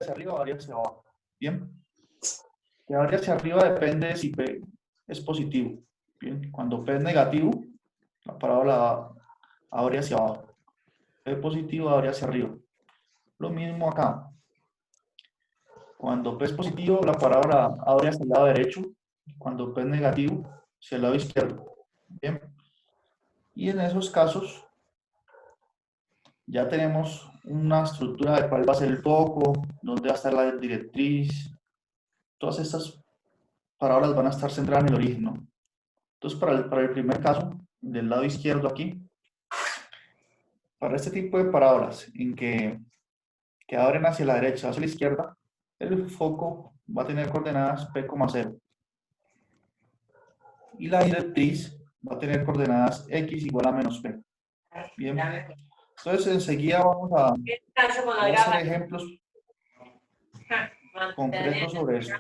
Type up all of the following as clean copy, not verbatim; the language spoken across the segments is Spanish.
hacia arriba o varía hacia abajo. Bien. Que varía hacia arriba depende de si P es positivo. Bien. Cuando P es negativo, la parábola abre hacia abajo. P positivo abre hacia arriba. Lo mismo acá. Cuando P es positivo, la parábola abre hacia el lado derecho. Cuando P es negativo, hacia el lado izquierdo. Bien. Y en esos casos, ya tenemos una estructura de cuál va a ser el foco, dónde va a estar la directriz. Todas estas parábolas van a estar centradas en el origen, ¿no? Entonces, para el primer caso, del lado izquierdo aquí, para este tipo de parábolas en que abren hacia la derecha o hacia la izquierda, el foco va a tener coordenadas P, 0. Y la directriz va a tener coordenadas X igual a menos P. Bien. Entonces, enseguida vamos a hacer ejemplos concretos sobre esto.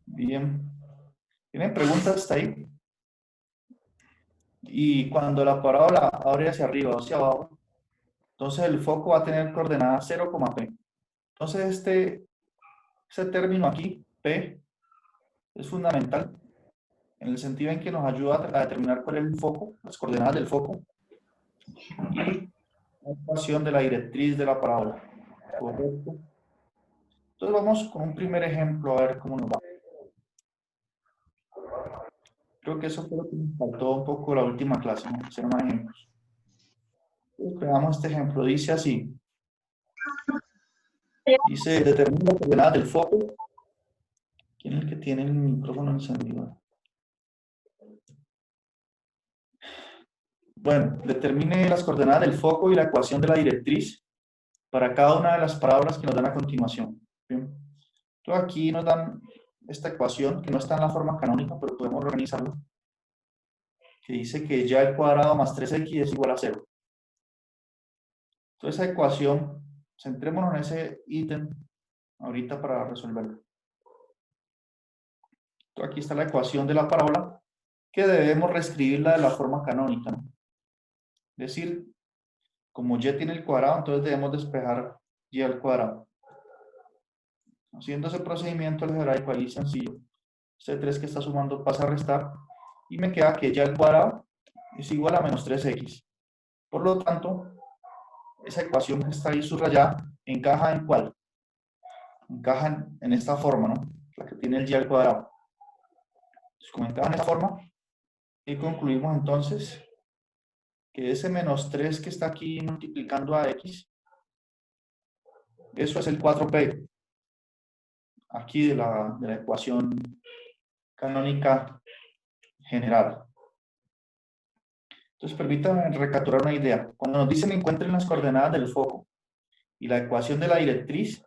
Bien. ¿Tienen preguntas hasta ahí? Y cuando la parábola abre hacia arriba o hacia abajo, entonces el foco va a tener coordenadas 0, P. Entonces este término aquí, P, es fundamental en el sentido en que nos ayuda a determinar cuál es el foco, las coordenadas del foco y la ecuación de la directriz de la parábola. Correcto. Entonces vamos con un primer ejemplo a ver cómo nos va. Creo que eso fue lo que nos faltó un poco la última clase, ¿no? Hacer más ejemplos. Veamos este ejemplo. Dice así. Dice, determina las coordenadas del foco. ¿Quién es el que tiene el micrófono encendido? Bueno, determine las coordenadas del foco y la ecuación de la directriz para cada una de las parábolas que nos dan a continuación. ¿Bien? Entonces aquí nos dan esta ecuación que no está en la forma canónica, pero podemos organizarla, que dice que ya al cuadrado más 3x es igual a 0. Entonces esa ecuación, centrémonos en ese ítem ahorita para resolverlo. Entonces aquí está la ecuación de la parábola, que debemos reescribirla de la forma canónica, ¿no? Es decir, como y tiene el cuadrado, entonces debemos despejar y al cuadrado. Haciendo ese procedimiento algebraico ahí sencillo, este 3 que está sumando pasa a restar y me queda que y al cuadrado es igual a menos 3x. Por lo tanto, esa ecuación que está ahí subrayada encaja en ¿cuál? Encaja en esta forma, ¿no? La que tiene el y al cuadrado. Entonces, como encaja en esta forma, y concluimos entonces que ese menos 3 que está aquí multiplicando a x, eso es el 4p, aquí de la ecuación canónica general. Entonces, permítanme recapturar una idea. Cuando nos dicen encuentren las coordenadas del foco y la ecuación de la directriz,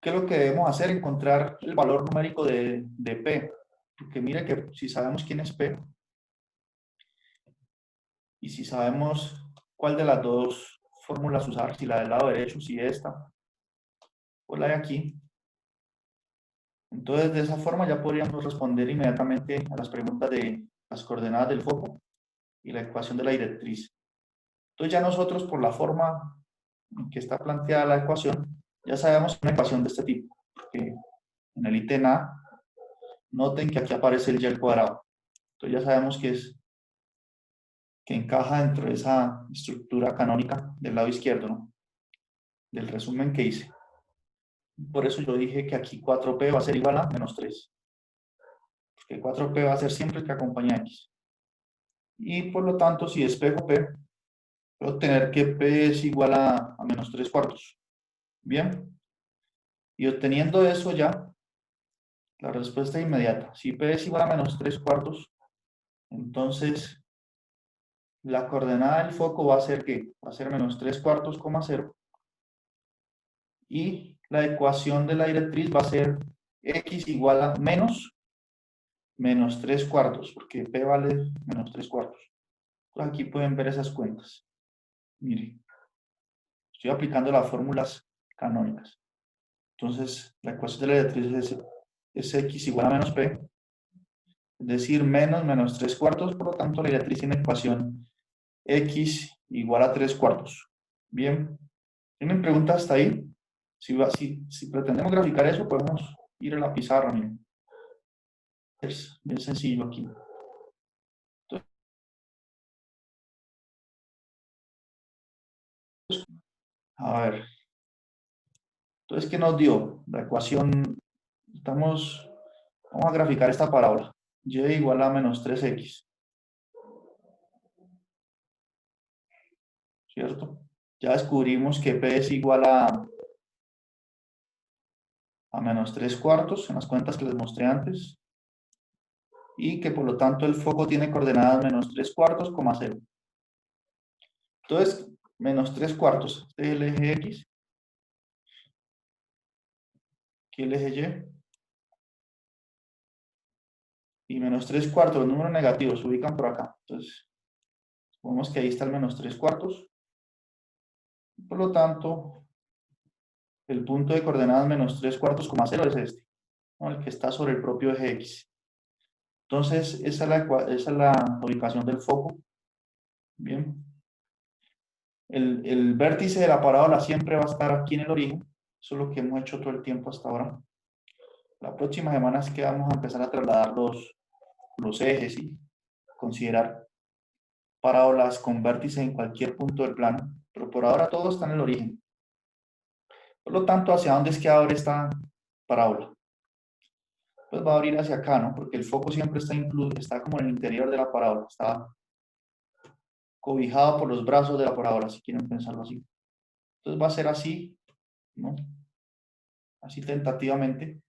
¿qué es lo que debemos hacer? Encontrar el valor numérico de P. Porque mire que si sabemos quién es P, y si sabemos cuál de las dos fórmulas usar, si la del lado derecho, si esta, o la de aquí, entonces de esa forma ya podríamos responder inmediatamente a las preguntas de las coordenadas del foco y la ecuación de la directriz. Entonces ya nosotros, por la forma en que está planteada la ecuación, ya sabemos una ecuación de este tipo. Porque en el ítem A, noten que aquí aparece el y al cuadrado. Entonces ya sabemos que encaja dentro de esa estructura canónica del lado izquierdo, ¿no? Del resumen que hice. Por eso yo dije que aquí 4p va a ser igual a menos 3. Porque 4p va a ser siempre el que acompaña a x. Y por lo tanto, si despejo p, puedo obtener que p es igual a menos 3 cuartos. Bien. Y obteniendo eso ya, la respuesta es inmediata. Si p es igual a menos 3 cuartos, entonces la coordenada del foco va a ser ¿qué? Va a ser menos 3 cuartos, 0. Y la ecuación de la directriz va a ser x igual a menos 3 cuartos, porque p vale menos 3 cuartos. Entonces aquí pueden ver esas cuentas. Miren, estoy aplicando las fórmulas canónicas. Entonces, la ecuación de la directriz es x igual a menos p, es decir, menos 3 cuartos, por lo tanto, la directriz tiene ecuación x igual a 3 cuartos. Bien, ¿tienen preguntas hasta ahí? Si pretendemos graficar eso, podemos ir a la pizarra, miren. Es bien sencillo aquí. Entonces, a ver, entonces, ¿qué nos dio? La ecuación, vamos a graficar esta parábola. Y igual a menos 3x, ¿cierto? Ya descubrimos que p es igual a menos 3 cuartos en las cuentas que les mostré antes. Y que por lo tanto el foco tiene coordenadas menos 3 cuartos, 0. Entonces, menos 3 cuartos, este es el eje X, aquí el eje Y menos 3 cuartos, los números negativos se ubican por acá. Entonces, supongamos que ahí está el menos 3 cuartos. Por lo tanto, el punto de coordenadas menos 3 cuartos, 0 es este, ¿no? El que está sobre el propio eje X. Entonces, esa es la ubicación del foco. Bien. El vértice de la parábola siempre va a estar aquí en el origen. Eso es lo que hemos hecho todo el tiempo hasta ahora. La próxima semana es que vamos a empezar a trasladar los ejes y considerar parábolas con vértice en cualquier punto del plano. Pero por ahora todo está en el origen. Por lo tanto, ¿hacia dónde es que abre esta parábola? Pues va a abrir hacia acá, ¿no? Porque el foco siempre está como en el interior de la parábola. Está cobijado por los brazos de la parábola, si quieren pensarlo así. Entonces va a ser así, ¿no? Así tentativamente.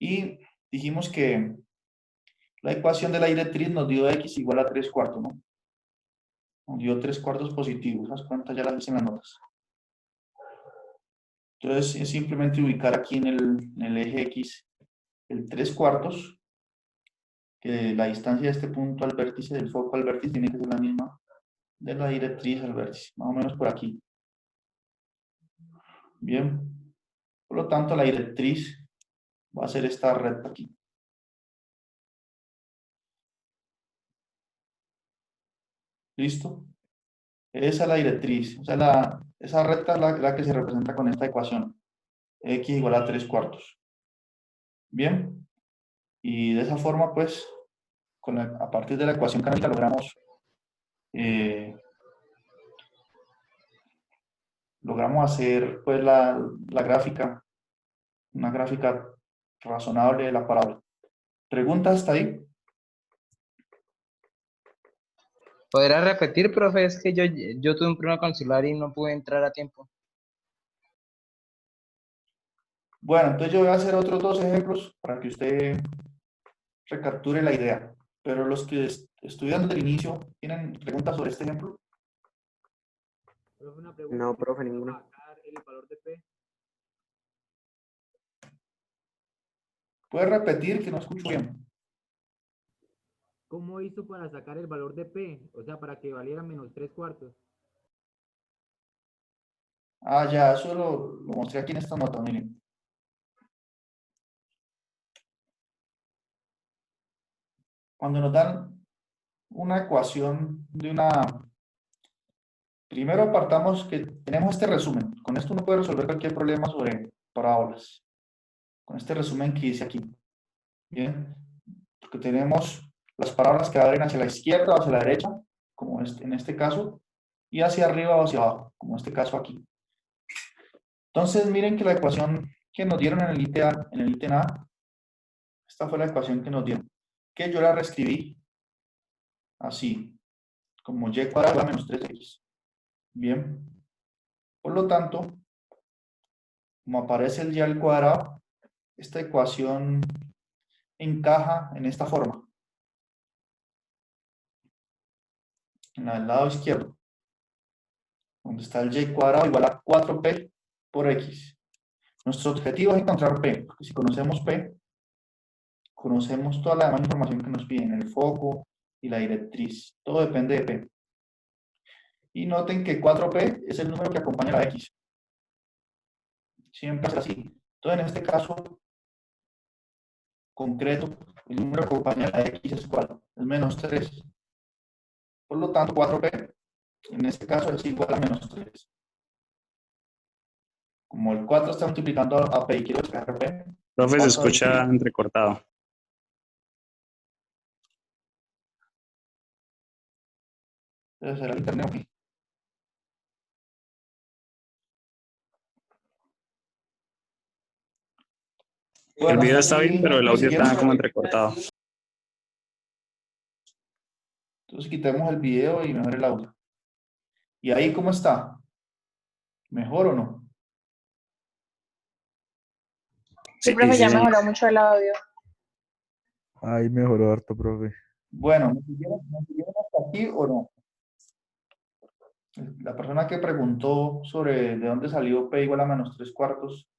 Y dijimos que la ecuación de la directriz nos dio x igual a 3 cuartos, ¿no? Nos dio 3 cuartos positivos. Las cuentas ya las hice en las notas. Entonces es simplemente ubicar aquí en el eje X el 3 cuartos, que la distancia de este punto al vértice, del foco al vértice, tiene que ser la misma de la directriz al vértice, más o menos por aquí. Bien, por lo tanto la directriz va a ser esta recta aquí. ¿Listo? Esa es la directriz, o sea, esa recta es la que se representa con esta ecuación, x igual a 3 cuartos. Bien, y de esa forma, pues, a partir de la ecuación canónica eh, logramos hacer, pues, la gráfica, una gráfica razonable de la parábola. ¿Preguntas hasta ahí? ¿Podrá repetir, profe? Es que yo tuve un problema con el celular y no pude entrar a tiempo. Bueno, entonces yo voy a hacer otros dos ejemplos para que usted recapture la idea. Pero los que estudian desde el inicio, ¿tienen preguntas sobre este ejemplo? Profe, una pregunta. No, profe, ninguna. Sacar el valor de P. ¿Puede repetir que no escucho bien? ¿Cómo hizo para sacar el valor de P? O sea, para que valiera menos 3 cuartos. Ah, ya, eso lo mostré aquí en esta nota, miren. Cuando nos dan una ecuación de una... Primero partamos que tenemos este resumen. Con esto uno puede resolver cualquier problema sobre parábolas. Con este resumen que hice aquí. Bien, porque tenemos las parábolas que abren hacia la izquierda o hacia la derecha, como en este caso, y hacia arriba o hacia abajo, como en este caso aquí. Entonces, miren que la ecuación que nos dieron en el ítem A, esta fue la ecuación que nos dieron, que yo la reescribí así, como y cuadrado a menos 3x. Bien, por lo tanto, como aparece el y al cuadrado, esta ecuación encaja en esta forma, en el lado izquierdo, donde está el y cuadrado igual a 4p por x. Nuestro objetivo es encontrar p, porque si conocemos p, conocemos toda la demás información que nos piden, el foco y la directriz. Todo depende de p. Y noten que 4p es el número que acompaña a la x. Siempre es así. Entonces, en este caso concreto, el número que acompaña a la X es ¿cuál? Es menos 3. Por lo tanto, 4P, en este caso, es igual a menos 3. Como el 4 está multiplicando a P y quiero descargar P, Profe, se paso a escucha dividir. entrecortado. Debe ser el internet aquí. El Bueno, video hasta está bien, aquí pero el lo audio siguiente. está como entrecortado. Entonces quitemos el video y mejor el audio. ¿Y ahí cómo está? ¿Mejor o no? Sí, Sí, profe, sí, ya señor. mejoró mucho el audio. Ahí mejoró harto, profe. Bueno, me siguieron hasta aquí o no? La persona que preguntó sobre de dónde salió P igual a menos 3 cuartos,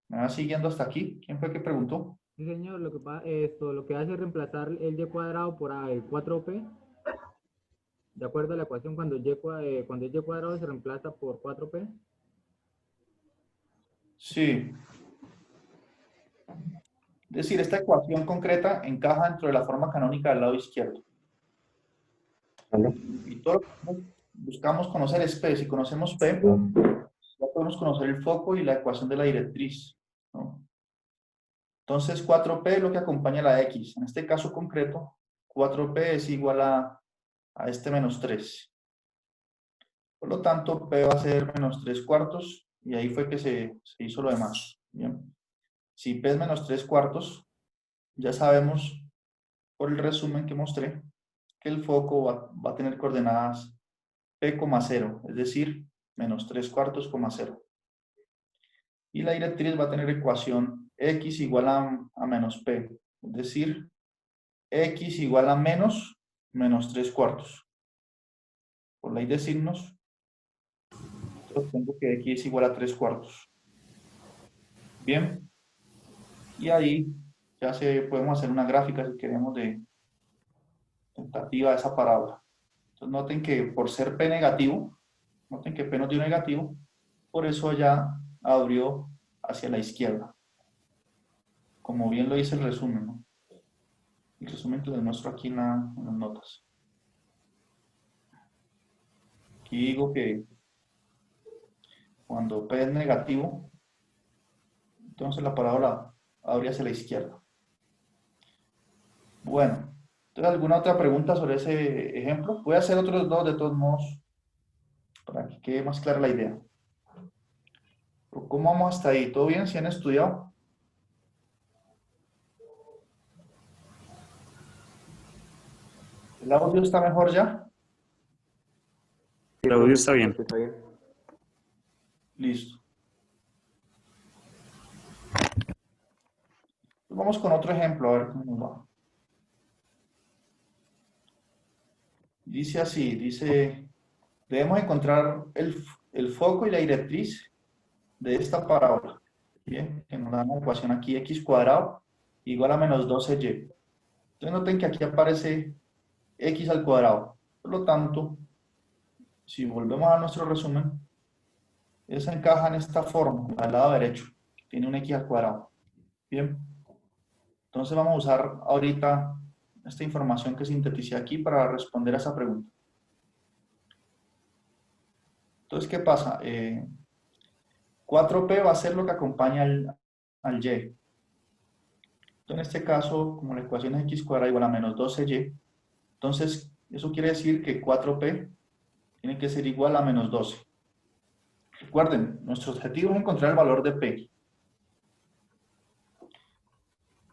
¿me va siguiendo hasta aquí? ¿Quién fue que preguntó? Sí, señor, lo que hace es reemplazar el y cuadrado por el 4p. De acuerdo a la ecuación, cuando cuando el y cuadrado se reemplaza por 4p. Sí. Es decir, esta ecuación concreta encaja dentro de la forma canónica del lado izquierdo. Y todo lo que buscamos conocer es P. Si conocemos P, ya podemos conocer el foco y la ecuación de la directriz, ¿no? Entonces, 4P es lo que acompaña a la X. En este caso concreto, 4P es igual a este menos 3. Por lo tanto, P va a ser menos 3 cuartos y ahí fue que se hizo lo demás. Bien. Si P es menos 3 cuartos, ya sabemos por el resumen que mostré que el foco va a tener coordenadas P, 0, es decir, menos 3 cuartos, 0. Y la directriz va a tener ecuación X igual a menos P, es decir, X igual a menos 3 cuartos. Por ley de signos, tengo que X es igual a 3 cuartos. Bien. Y ahí ya podemos hacer una gráfica si queremos de tentativa de esa parábola. Entonces noten que por ser P negativo, noten que P nos dio negativo, por eso ya abrió hacia la izquierda. Como bien lo dice el resumen, ¿no? El resumen que les muestro aquí en las notas. Aquí digo que cuando P es negativo, entonces la parábola abre hacia la izquierda. Bueno, entonces, ¿alguna otra pregunta sobre ese ejemplo? Voy a hacer otros dos de todos modos para que quede más clara la idea. ¿Cómo vamos hasta ahí? ¿Todo bien? ¿Si han estudiado? ¿El audio está mejor ya? El audio está bien. Listo. Vamos con otro ejemplo, a ver cómo nos va. Dice así, debemos encontrar el foco y la directriz de esta parábola. Bien, que nos da una ecuación aquí, x cuadrado igual a menos 12y. Entonces noten que aquí aparece x al cuadrado. Por lo tanto, si volvemos a nuestro resumen, esa encaja en esta forma, al lado derecho, que tiene un x al cuadrado. Bien. Entonces vamos a usar ahorita esta información que sinteticé aquí para responder a esa pregunta. Entonces, ¿qué pasa? 4P va a ser lo que acompaña al Y. Entonces, en este caso, como la ecuación es x cuadrado igual a menos 12y, entonces eso quiere decir que 4P tiene que ser igual a menos 12. Recuerden, nuestro objetivo es encontrar el valor de P.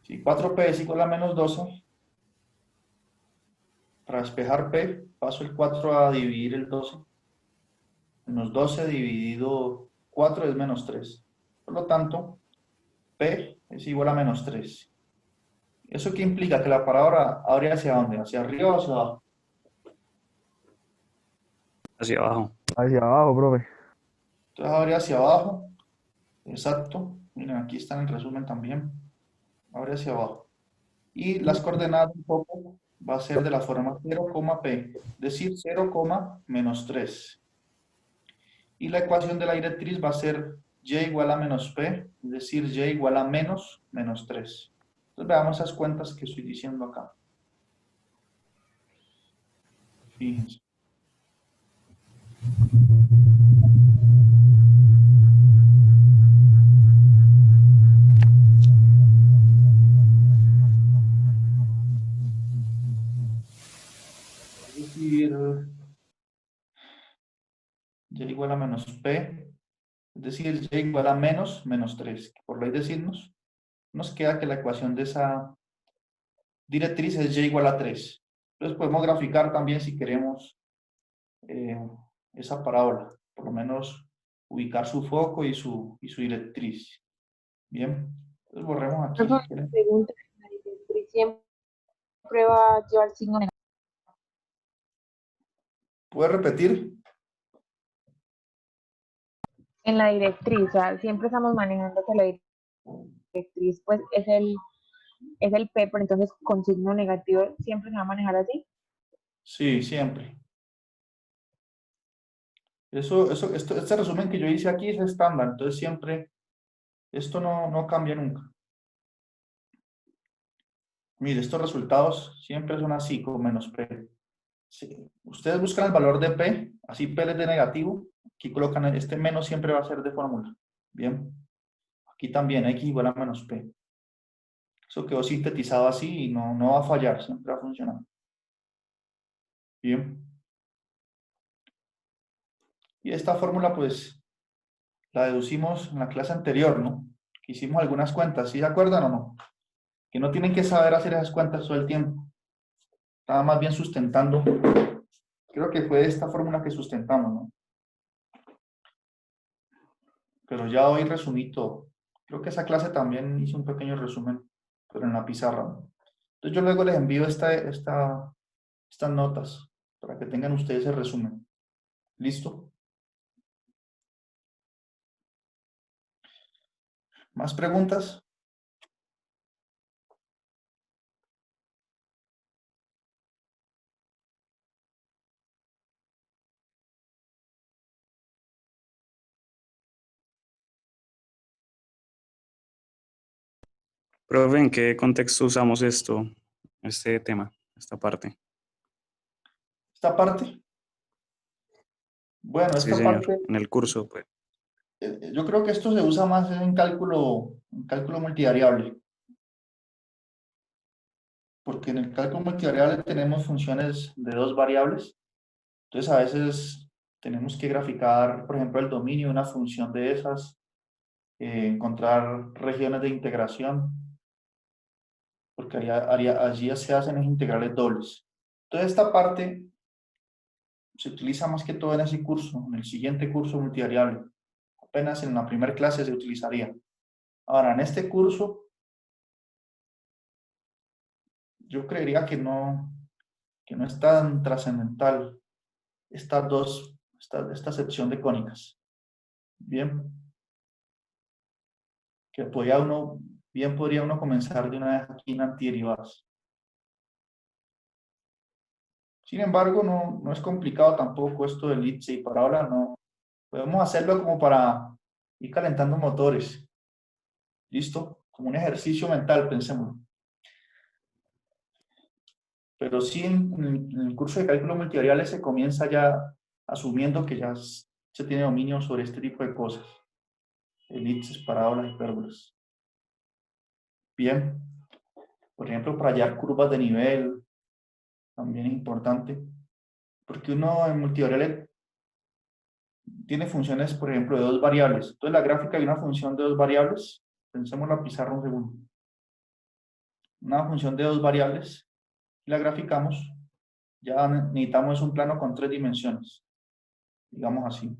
Si 4P es igual a menos 12, para despejar P, paso el 4 a dividir el 12. Menos 12 dividido 4 es menos 3. Por lo tanto, P es igual a menos 3. ¿Eso qué implica? Que la parábola abre hacia dónde, hacia arriba o hacia abajo. Hacia abajo. Hacia abajo, profe. Entonces abre hacia abajo. Exacto. Miren, aquí está en el resumen también. Abre hacia abajo. Y las coordenadas del foco va a ser de la forma 0, P, es decir, 0, menos 3. Y la ecuación de la directriz va a ser y igual a menos p, es decir, y igual a menos 3. Entonces veamos esas cuentas que estoy diciendo acá. Fíjense. Es decir, y igual a menos p, es decir, y igual a menos 3. Por ley de signos, nos queda que la ecuación de esa directriz es y igual a 3. Entonces podemos graficar también si queremos esa parábola, por lo menos ubicar su foco y su directriz. Bien, entonces borremos aquí si quieren. Pregunta, ¿la directriz siempre va a llevar signo negativo? ¿Puede repetir? En la directriz, o sea, siempre estamos manejando que la directriz pues es el P, pero entonces con signo negativo siempre se va a manejar así. Sí, siempre. Este resumen que yo hice aquí es estándar, entonces siempre, esto no cambia nunca. Mire, estos resultados siempre son así, con menos P. Sí. Ustedes buscan el valor de P, así P es de negativo, aquí colocan este menos, siempre va a ser de fórmula. Bien, aquí también X igual a menos P. Eso quedó sintetizado así y no va a fallar, siempre va a funcionar. Bien. Y esta fórmula pues la deducimos en la clase anterior, ¿no? Que hicimos algunas cuentas, ¿sí se acuerdan o no? Que no tienen que saber hacer esas cuentas todo el tiempo. Estaba más bien sustentando. Creo que fue esta fórmula que sustentamos, ¿no? Pero ya hoy resumí todo. Creo que esa clase también hice un pequeño resumen, pero en la pizarra, ¿no? Entonces yo luego les envío estas notas para que tengan ustedes el resumen. ¿Listo? ¿Más preguntas? Profe, ¿en qué contexto usamos este tema, esta parte? ¿Esta parte? Bueno, Sí, esta señor, parte, en el curso, pues. yo creo que esto se usa más en cálculo multivariable. Porque en el cálculo multivariable tenemos funciones de 2 variables. Entonces a veces tenemos que graficar, por ejemplo, el dominio de una función de esas, encontrar regiones de integración, porque allí se hacen integrales dobles. Entonces esta parte se utiliza más que todo en ese curso, en el siguiente curso multivariable. Apenas en la primera clase se utilizaría. Ahora, en este curso, yo creería que no es tan trascendental esta sección de cónicas. Bien, que podría uno comenzar de una vez aquí en antiderivadas. Sin embargo, no es complicado tampoco esto del elipse y parábola, no. Podemos hacerlo como para ir calentando motores. ¿Listo? Como un ejercicio mental, pensémoslo. Pero sí en el curso de cálculo multivariable se comienza ya asumiendo que ya se tiene dominio sobre este tipo de cosas. Elipses, parábolas, hipérbolas. Bien. Por ejemplo, para hallar curvas de nivel, también es importante. Porque uno en multivariable tiene funciones, por ejemplo, de 2 variables. Entonces, la gráfica de una función de 2 variables, pensemos la pizarra un segundo. Una función de 2 variables, y la graficamos, ya necesitamos un plano con 3 dimensiones. Digamos así.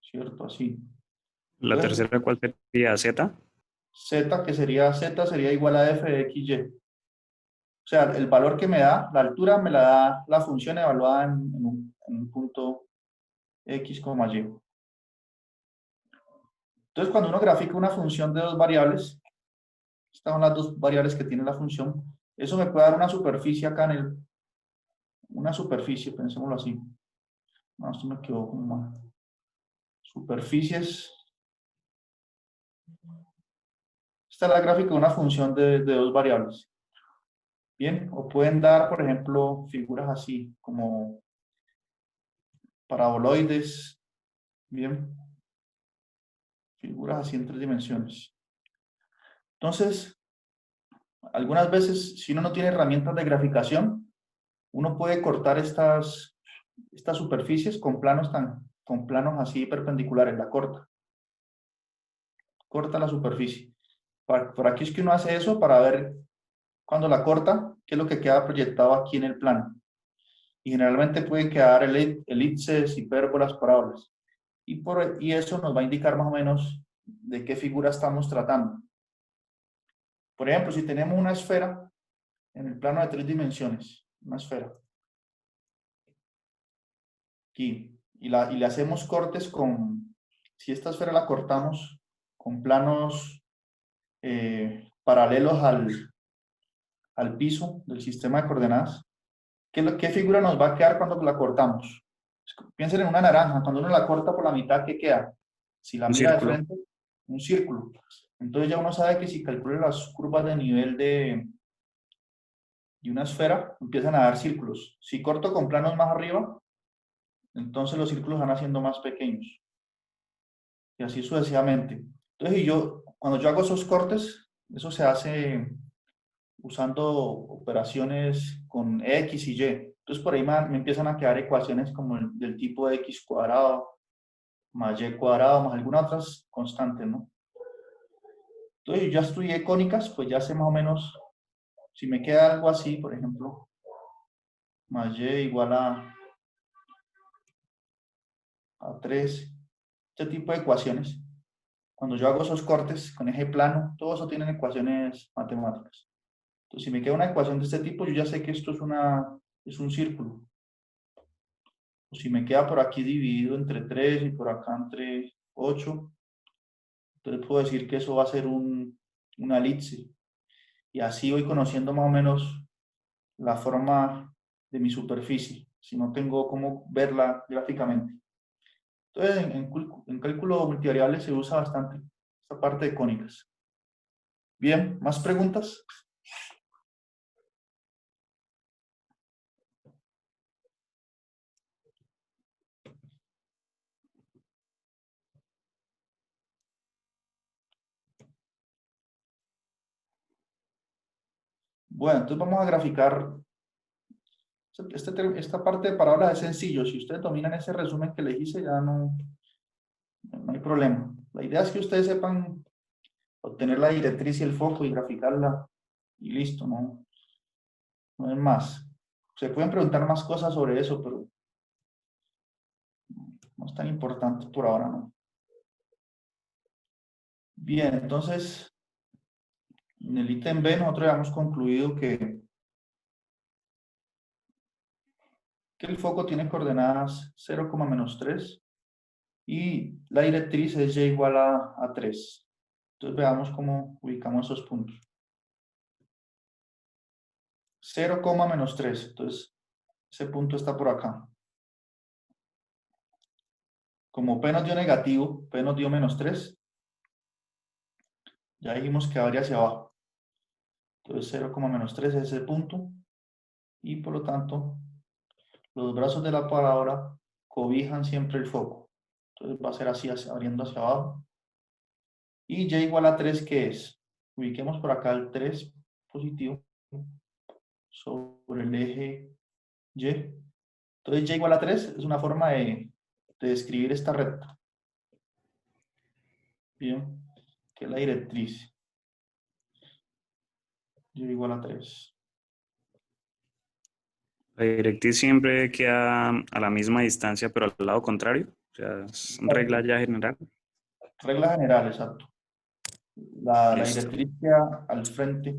¿Cierto? Así. ¿La Entonces, tercera cuál sería? ¿Z? Z sería igual a f de xy. O sea, el valor que me da, la altura me la da la función evaluada en un punto x, y. Entonces, cuando uno grafica una función de 2 variables, estas son las 2 variables que tiene la función, eso me puede dar una superficie acá una superficie, pensémoslo así. No, esto me quedó como mal. superficies. Esta es la gráfica de una función de dos variables. Bien, o pueden dar, por ejemplo, figuras así, como paraboloides. Bien, figuras así en 3 dimensiones. Entonces, algunas veces, si uno no tiene herramientas de graficación, uno puede cortar estas superficies con planos así perpendiculares, la corta. Corta la superficie. Por aquí es que uno hace eso para ver cuando la corta, qué es lo que queda proyectado aquí en el plano. Y generalmente pueden quedar elipses, hipérbolas, parábolas. Y eso nos va a indicar más o menos de qué figura estamos tratando. Por ejemplo, si tenemos una esfera en el plano de 3 dimensiones, una esfera, aquí, y le hacemos cortes si esta esfera la cortamos con planos paralelos al piso del sistema de coordenadas, ¿qué figura nos va a quedar cuando la cortamos? Piensen en una naranja, cuando uno la corta por la mitad, ¿qué queda? Si la Un mira de círculo. frente, un círculo. Entonces ya uno sabe que si calcula las curvas de nivel de una esfera, empiezan a dar círculos. Si corto con planos más arriba, entonces los círculos van haciendo más pequeños. Y así sucesivamente. Entonces, cuando yo hago esos cortes, eso se hace usando operaciones con X y Y. Entonces, por ahí me empiezan a quedar ecuaciones como del tipo de X cuadrado, más Y cuadrado, más algunas otras constantes, ¿no? Entonces, yo ya estudié cónicas, pues ya sé más o menos, si me queda algo así, por ejemplo, más Y igual a 3, este tipo de ecuaciones. Cuando yo hago esos cortes con eje plano, todo eso tienen ecuaciones matemáticas. Entonces, si me queda una ecuación de este tipo, yo ya sé que esto es un círculo. O si me queda por aquí dividido entre 3 y por acá entre 8, entonces puedo decir que eso va a ser una elipse. Y así voy conociendo más o menos la forma de mi superficie, si no tengo cómo verla gráficamente. Entonces, en cálculo multivariable se usa bastante esta parte de cónicas. Bien, ¿más preguntas? Bueno, entonces vamos a graficar. Esta parte de parábolas es sencillo. Si ustedes dominan ese resumen que les hice, ya no hay problema. La idea es que ustedes sepan obtener la directriz y el foco y graficarla y listo, no es más. Se pueden preguntar más cosas sobre eso, pero no es tan importante por ahora, ¿no? Bien, entonces, en el ítem B nosotros ya hemos concluido que el foco tiene coordenadas 0, -3 y la directriz es y igual a 3. Entonces veamos cómo ubicamos esos puntos. 0, -3. Entonces, ese punto está por acá. Como P nos dio negativo, P nos dio -3, ya dijimos que va a ir hacia abajo. Entonces 0, -3 es ese punto. Y por lo tanto, los brazos de la parábola cobijan siempre el foco. Entonces va a ser así, abriendo hacia abajo. Y y igual a 3, ¿qué es? Ubiquemos por acá el 3 positivo sobre el eje Y. Entonces y igual a 3 es una forma de describir esta recta. Bien, que es la directriz. Y igual a 3. La directriz siempre queda a la misma distancia, pero al lado contrario. O sea, es regla ya general. Regla general, exacto. La Listo. directriz queda al frente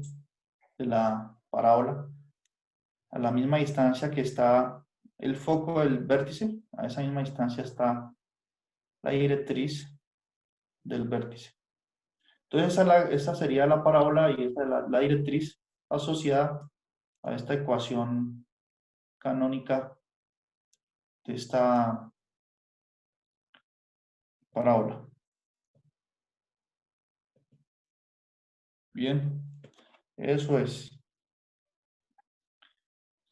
de la parábola, a la misma distancia que está el foco del vértice, a esa misma distancia está la directriz del vértice. Entonces esa sería la parábola y esa es la directriz asociada a esta ecuación canónica de parábola. Bien, eso es.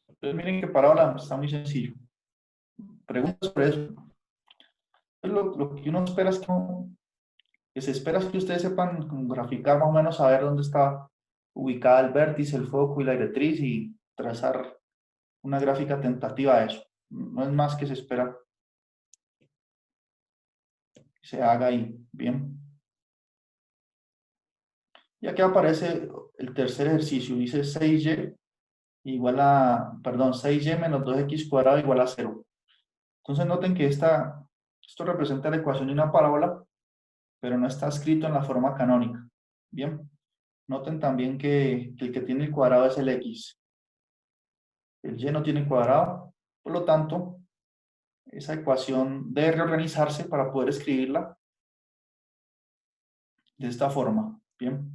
Entonces miren que parábola está muy sencillo. Preguntas sobre eso. Lo que uno espera es que se espera es que ustedes sepan como graficar más o menos, saber dónde está ubicada el vértice, el foco y la directriz y trazar una gráfica tentativa de eso. No es más que se espera que se haga ahí. Bien. Y aquí aparece el tercer ejercicio. Dice 6y igual a, perdón, 6y menos 2x cuadrado igual a 0. Entonces noten que esto representa la ecuación de una parábola, pero no está escrito en la forma canónica. Bien. Noten también que el que tiene el cuadrado es el x. El y no tiene cuadrado. Por lo tanto, esa ecuación debe reorganizarse para poder escribirla de esta forma. Bien.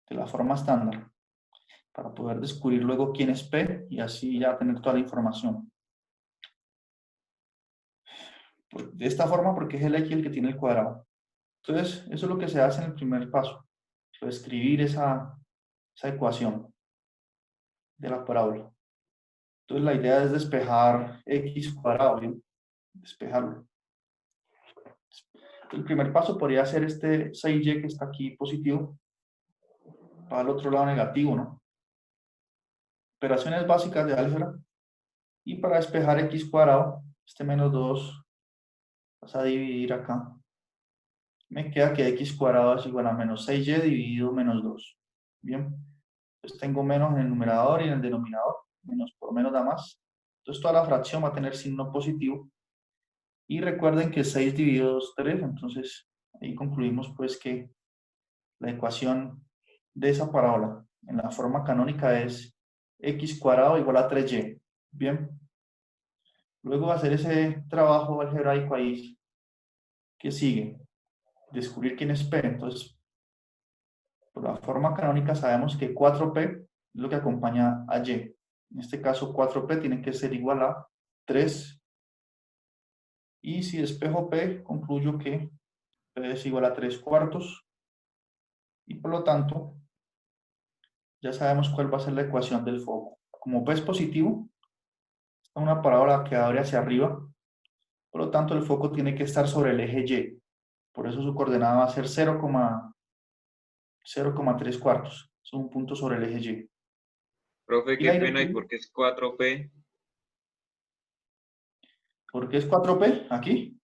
De la forma estándar. Para poder descubrir luego quién es P y así ya tener toda la información. De esta forma porque es el X el que tiene el cuadrado. Entonces, eso es lo que se hace en el primer paso. Escribir esa ecuación de la parábola. Entonces, la idea es despejar X cuadrado, ¿bien? Despejarlo. El primer paso podría ser este 6y que está aquí positivo, para el otro lado negativo, ¿no? Operaciones básicas de álgebra. Y para despejar X cuadrado, este menos 2, vas a dividir acá. Me queda que x cuadrado es igual a menos 6y dividido menos 2. Bien, entonces tengo menos en el numerador y en el denominador. Menos por menos da más. Entonces toda la fracción va a tener signo positivo. Y recuerden que 6 dividido 2 es 3. Entonces ahí concluimos pues que la ecuación de esa parábola en la forma canónica es x cuadrado igual a 3y. Bien. Luego de hacer ese trabajo algebraico ahí, ¿qué sigue? Descubrir quién es P. Entonces, por la forma canónica sabemos que 4P es lo que acompaña a Y. En este caso 4P tiene que ser igual a 3. Y si despejo P, concluyo que P es igual a 3 cuartos. Y por lo tanto, ya sabemos cuál va a ser la ecuación del foco. Como P es positivo, está una parábola que abre hacia arriba. Por lo tanto, el foco tiene que estar sobre el eje Y. Por eso su coordenada va a ser 0,3 cuartos. Es un punto sobre el eje Y. Profe, Y qué la pena, ¿y directriz, por qué es 4P? ¿por qué es 4P aquí?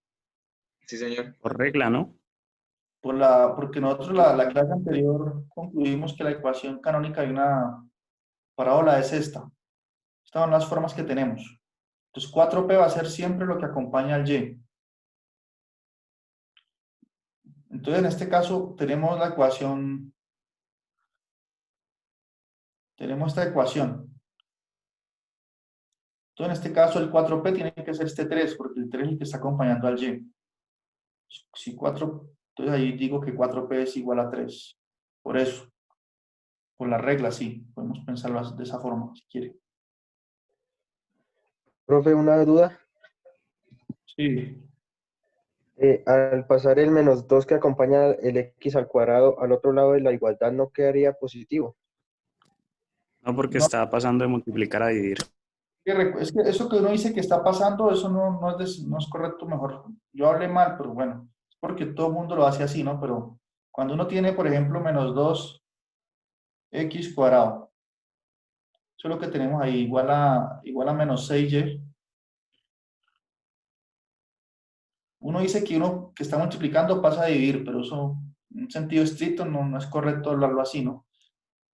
Sí, señor. Por regla, ¿no? Porque nosotros la clase anterior concluimos que la ecuación canónica de una parábola es esta. Estas son las formas que tenemos. Entonces 4P va a ser siempre lo que acompaña al Y. Entonces en este caso tenemos la ecuación, tenemos esta ecuación. Entonces en este caso el 4P tiene que ser este 3, porque el 3 es el que está acompañando al Y. Si 4, entonces ahí digo que 4P es igual a 3. Por eso, por la regla, sí. Podemos pensarlo de esa forma, si quiere. Profe, una duda. Sí. Al pasar el menos 2 que acompaña el x al cuadrado al otro lado de la igualdad, ¿no quedaría positivo? No, porque No, está pasando de multiplicar a dividir. es que eso que uno dice que está pasando, eso no es correcto, mejor. Yo hablé mal, pero bueno, es porque todo el mundo lo hace así, ¿no? Pero cuando uno tiene, por ejemplo, menos 2x cuadrado, eso es lo que tenemos ahí, igual a menos 6y. Uno dice que uno que está multiplicando pasa a dividir, pero eso, en un sentido estricto, no es correcto hablarlo así, ¿no?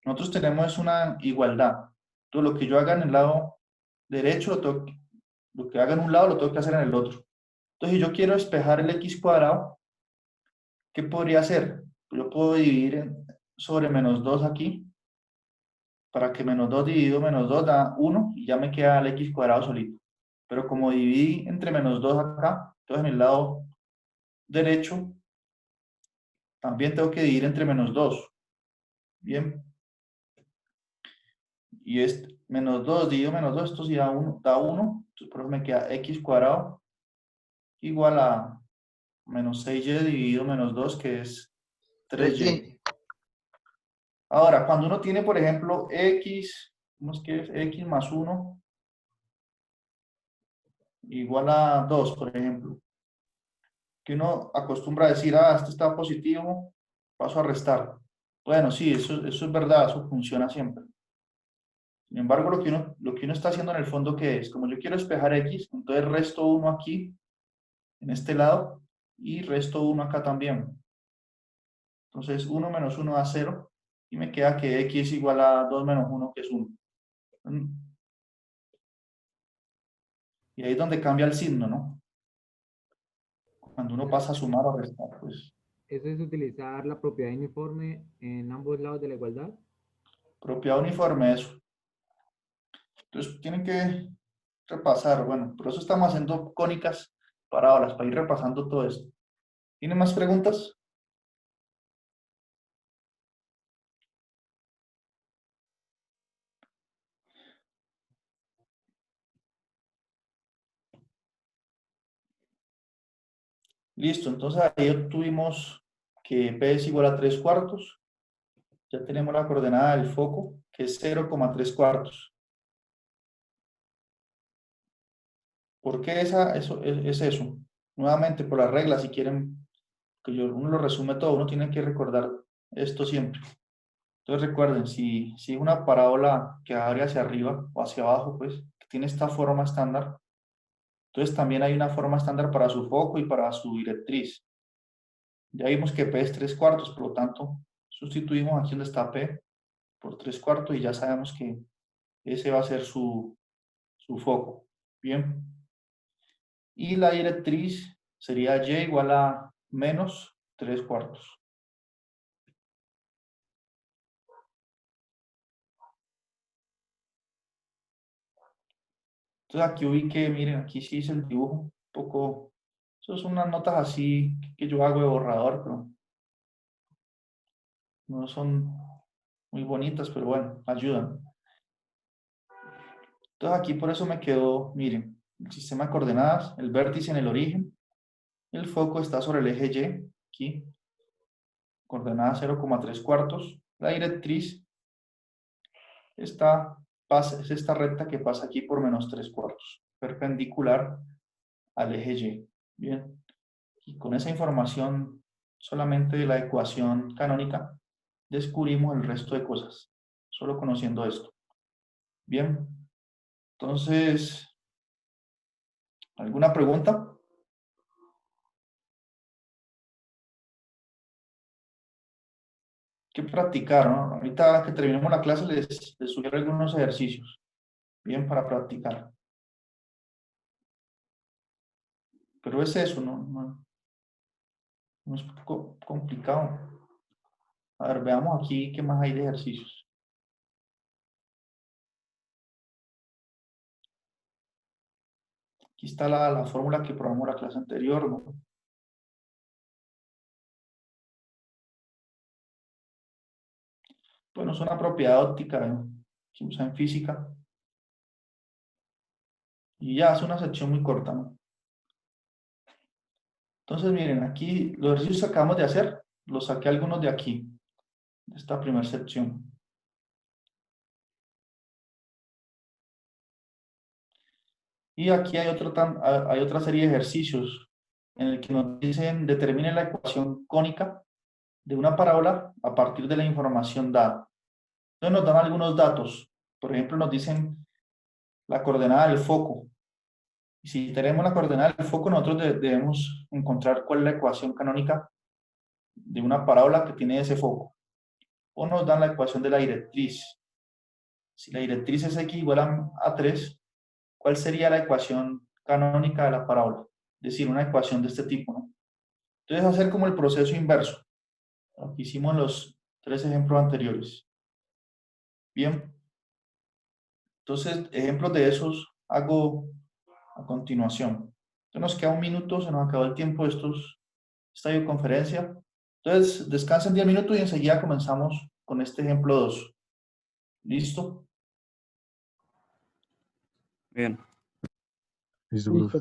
Nosotros tenemos una igualdad. Todo lo que yo haga en el lado derecho, lo que haga en un lado, lo tengo que hacer en el otro. Entonces, si yo quiero despejar el x cuadrado, ¿qué podría hacer? Yo puedo dividir sobre menos 2 aquí, para que menos 2 dividido menos 2 da 1, y ya me queda el x cuadrado solito. Pero como dividí entre menos 2 acá, entonces en el lado derecho, también tengo que dividir entre menos 2. Bien. Y es menos 2 dividido menos 2, esto sí da 1, entonces por eso me queda x cuadrado igual a menos 6y dividido menos 2, que es 3y. 3y. Ahora, cuando uno tiene, por ejemplo, x, ¿cómo es que es? X más 1 igual a 2, por ejemplo. Que uno acostumbra a decir, ah, este está positivo, paso a restar. Bueno, sí, eso es verdad, eso funciona siempre. Sin embargo, lo que uno está haciendo en el fondo, ¿qué es? Como yo quiero despejar x, entonces resto 1 aquí, en este lado, y resto 1 acá también. Entonces, 1 menos 1 da 0, y me queda que x es igual a 2 menos 1, que es 1. Y ahí es donde cambia el signo, ¿no? Cuando uno pasa a sumar o a restar, pues, Eso es utilizar la propiedad uniforme en ambos lados de la igualdad. propiedad uniforme, eso. Entonces, tienen que repasar, bueno, por eso estamos haciendo cónicas parábolas, para ir repasando todo esto. ¿Tienen más preguntas? Listo, entonces ahí obtuvimos que P es igual a 3 cuartos. Ya tenemos la coordenada del foco, que es 0,3 cuartos. ¿Por qué eso es eso? Nuevamente, por las reglas, si quieren que uno lo resume todo, uno tiene que recordar esto siempre. Entonces recuerden, si una parábola que abre hacia arriba o hacia abajo, pues, que tiene esta forma estándar, entonces también hay una forma estándar para su foco y para su directriz. Ya vimos que P es 3 cuartos, por lo tanto, sustituimos aquí donde está P por 3 cuartos y ya sabemos que ese va a ser su foco. Bien. Y la directriz sería Y igual a menos 3 cuartos. Entonces aquí ubiqué, miren, aquí sí hice el dibujo un poco. Eso son unas notas así que yo hago de borrador, pero no son muy bonitas, pero bueno, ayudan. Entonces aquí por eso me quedó, miren, el sistema de coordenadas, el vértice en el origen, el foco está sobre el eje Y, aquí, coordenada 0,3 cuartos. La directriz es esta recta que pasa aquí por menos 3 cuartos, perpendicular al eje Y. Bien, y con esa información solamente de la ecuación canónica descubrimos el resto de cosas, solo conociendo esto. Bien, entonces, ¿alguna pregunta? Que practicar, ¿no? Ahorita que terminemos la clase les sugiero algunos ejercicios, bien, para practicar. Pero es eso, no es complicado. A ver, veamos aquí qué más hay de ejercicios. Aquí está la fórmula que probamos la clase anterior, ¿no? Bueno, es una propiedad óptica, ¿no?, que usa en física. Y ya, es una sección muy corta, ¿no? Entonces, miren, aquí los ejercicios que acabamos de hacer, los saqué algunos de aquí, de esta primera sección. Y aquí hay otra serie de ejercicios en el que nos dicen determinen la ecuación cónica de una parábola a partir de la información dada. Entonces nos dan algunos datos. Por ejemplo, nos dicen la coordenada del foco. Y si tenemos la coordenada del foco, nosotros debemos encontrar cuál es la ecuación canónica de una parábola que tiene ese foco. O nos dan la ecuación de la directriz. Si la directriz es x igual a 3, ¿cuál sería la ecuación canónica de la parábola? Es decir, una ecuación de este tipo, ¿no? Entonces, hacer como el proceso inverso. Lo que hicimos en los 3 ejemplos anteriores. Bien. Entonces, ejemplos de esos hago a continuación. Entonces, nos queda un minuto, se nos acabó el tiempo de esta videoconferencia. Entonces, descansen 10 minutos y enseguida comenzamos con este ejemplo 2. ¿Listo? Bien. Listo, profe.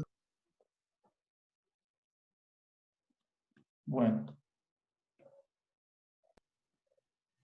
Bueno,